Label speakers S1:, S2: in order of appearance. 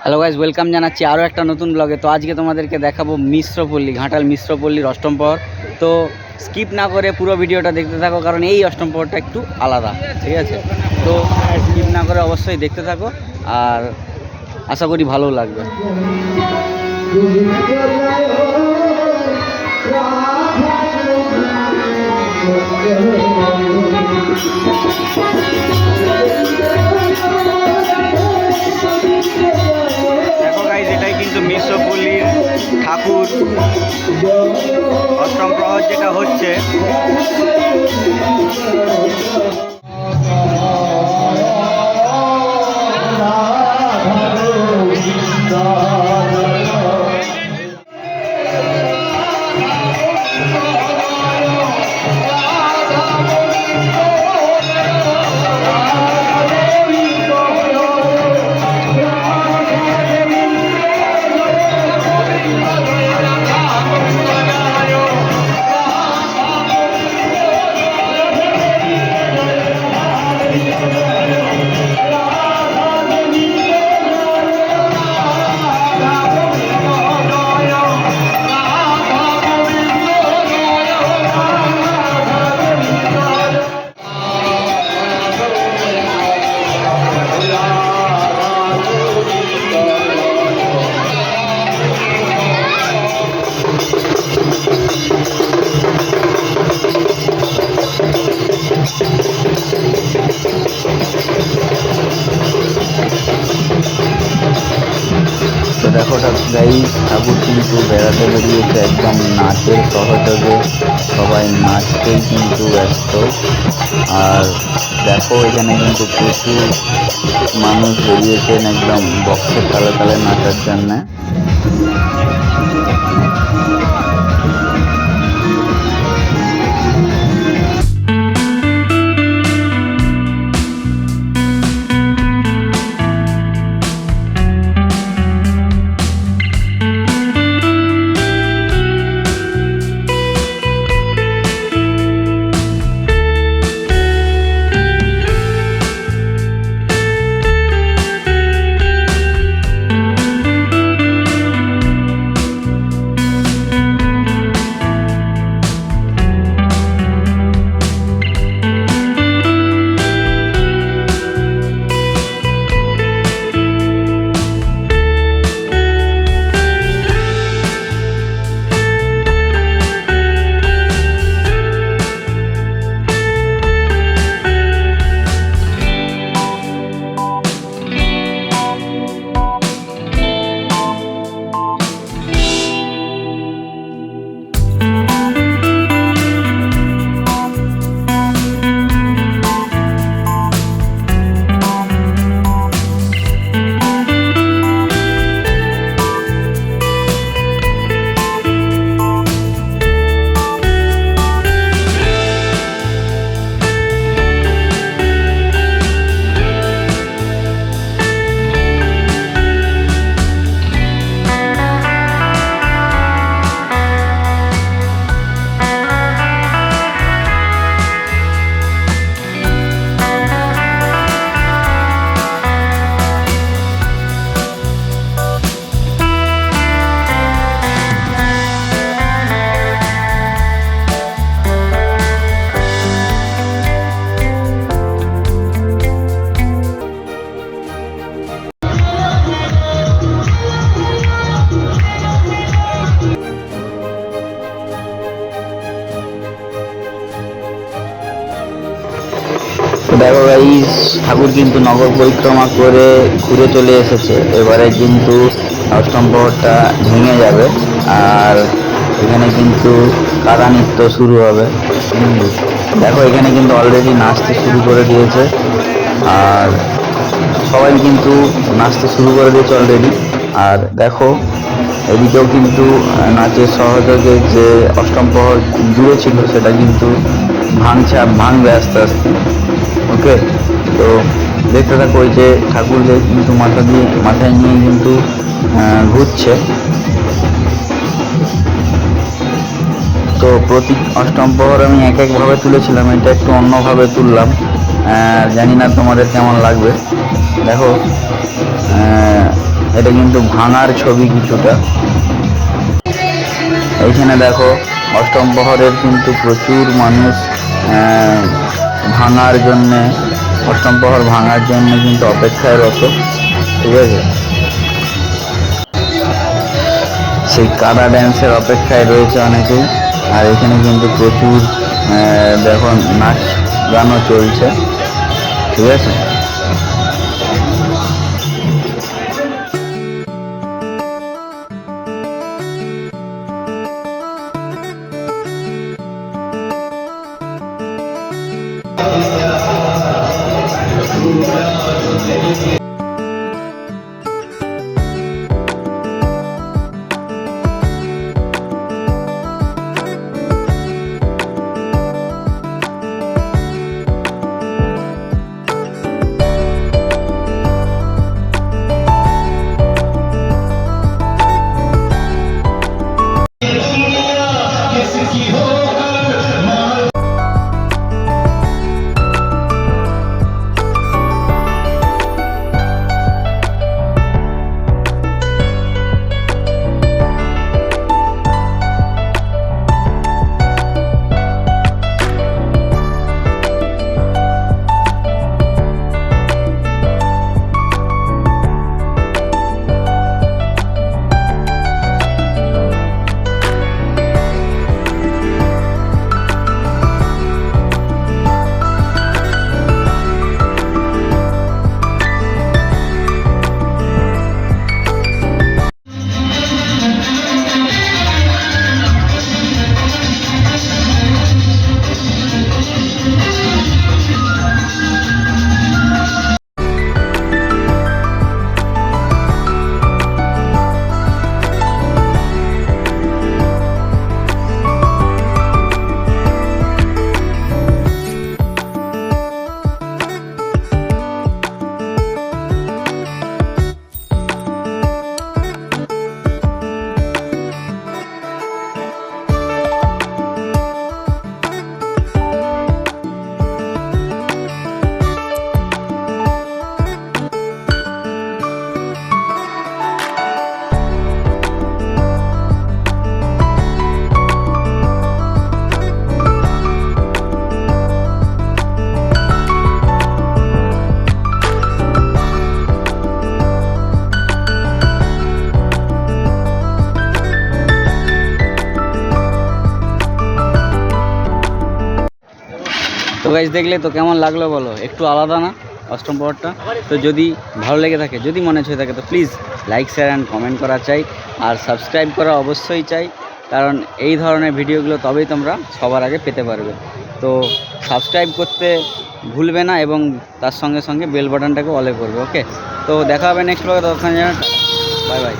S1: Hello guys, welcome জানাচ্ছি আরও একটা নতুন ব্লগে। তো আজকে তোমাদেরকে দেখাবো মিশ্রপল্লী, ঘাটাল মিশ্রপল্লীর অষ্টম প্রহর। তো স্কিপ না করে পুরো ভিডিওটা দেখতে থাকো, কারণ এই অষ্টম প্রহরটা একটু আলাদা, ঠিক আছে? তো স্কিপ না করে অবশ্যই দেখতে থাকো, আর আশা করি ভালো লাগবে। দেখো গাইজ, এটাই কিন্তু মিশ্রপল্লীর ঠাকুর অষ্টম প্রহর যেটা হচ্ছে। দেখো গাইস, ঠাকুর কিন্তু বেড়াতে বেরিয়েছে একদম নাচের সহযোগে, সবাই নাচতেই কিন্তু ব্যস্ত। আর দেখো এখানে কিন্তু প্রচুর মানুষ বেরিয়েছেন একদম বক্সের তালে তালে নাচার জন্যে। দেখো গাইস, ঠাকুর কিন্তু নগর পরিক্রমা করে ঘুরে চলে এসেছে। এবারে কিন্তু অষ্টম প্রহরটা ভেঙে যাবে, আর এখানে কিন্তু কাদা নৃত্য শুরু হবে। দেখো এখানে কিন্তু অলরেডি নাচতে শুরু করে দিয়েছে, আর সবাই কিন্তু নাচতে শুরু করে দিয়েছে অলরেডি। আর দেখো এদিকেও কিন্তু নাচের সহযোগে যে অষ্টম প্রহর জুড়ে ছিল সেটা কিন্তু ভাঙবে আস্তে আস্তে। ওকে, তো দেখতে থাকো। ওই যে ঠাকুর যে কিন্তু মাথায় নিয়ে কিন্তু ঘুরছে। তো প্রতি অষ্টম প্রহর আমি এক একভাবে তুলেছিলাম, এটা একটু অন্যভাবে তুললাম। জানি না তোমাদের কেমন লাগবে। দেখো এটা কিন্তু ভাঙার ছবি কিছুটা। এইখানে দেখো অষ্টম প্রহরের কিন্তু প্রচুর মানুষ ভাঙার জন্যে, অষ্টম প্রহর ভাঙার জন্য কিন্তু অপেক্ষায় রত। ঠিক আছে, সেই কাদা ড্যান্সের অপেক্ষায় রয়েছে অনেকেই। আর এখানে কিন্তু প্রচুর দেখো নাচ গানও চলছে। ঠিক আছে, তো গাইস দেখলে তো কেমন লাগলো বলো, একটু আলাদা না অষ্টম প্রহরটা? তো যদি ভালো লেগে থাকে, যদি মনে হয়ে থাকে, তো please like share and comment করা চাই, আর সাবস্ক্রাইব করা অবশ্যই চাই, কারণ এই ধরনের ভিডিওগুলো তবেই তোমরা সবার আগে পেতে পারবে। তো সাবস্ক্রাইব করতে ভুলবে না, এবং তার সঙ্গে সঙ্গে বেল বাটনটাকে অলে করবে। ওকে, তো দেখা হবে নেক্সট ব্লগে, ততক্ষণ জানা, বাই বাই।